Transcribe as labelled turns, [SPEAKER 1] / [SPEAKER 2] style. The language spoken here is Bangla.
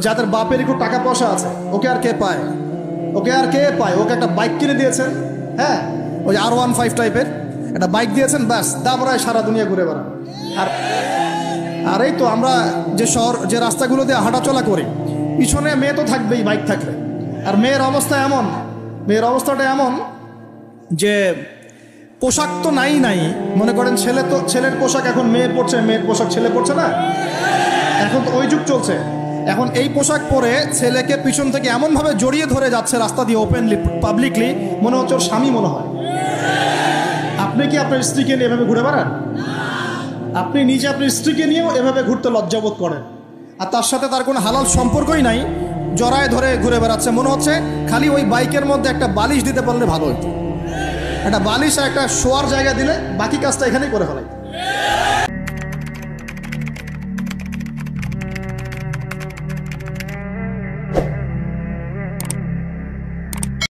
[SPEAKER 1] যাদের বাপের একটু টাকা পয়সা আছে, ওকে আর কে পায়? ওকে আর কে পায়? ওকে একটা বাইক কিনে দিয়েছেন, হ্যাঁ, ওই R15 টাইপের একটা বাইক দিয়েছেন, ব্যাস দাবরায় সারা দুনিয়া ঘুরে বেড়ান। আর আর এই তো আমরা যে শহর, যে রাস্তাগুলো দিয়ে হাঁটাচলা করি, পিছনে মেয়ে তো থাকবেই বাইক থাকলে। আর মেয়ের অবস্থা এমন, মেয়ের অবস্থাটা এমন যে পোশাক তো নাই নাই, মনে করেন ছেলে তো, ছেলের পোশাক এখন মেয়ে পরছে, মেয়ের পোশাক ছেলে পরছে না, এখন তো ওই যুগ চলছে। এখন এই পোশাক পরে ছেলেকে পিছন থেকে এমনভাবে জড়িয়ে ধরে যাচ্ছে রাস্তা দিয়ে ওপেনলি, পাবলিকলি, মনে হচ্ছে ওর স্বামী মনে হয়। আপনি কি আপনার স্ত্রীকে নিয়ে এভাবে ঘুরে বেড়ান? আপনি নিজে আপনার স্ত্রীকে নিয়েও এভাবে ঘুরতে লজ্জাবোধ করেন, আর তার সাথে তার কোনো হালাল সম্পর্কই নাই, জড়ায় ধরে ঘুরে বেড়াচ্ছে। মনে হচ্ছে খালি ওই বাইকের মধ্যে একটা বালিশ দিতে পারলে ভালো হতো, একটা বালিশ আর একটা শোয়ার জায়গা দিলে বাকি কাজটা এখানেই করে ফেলাই।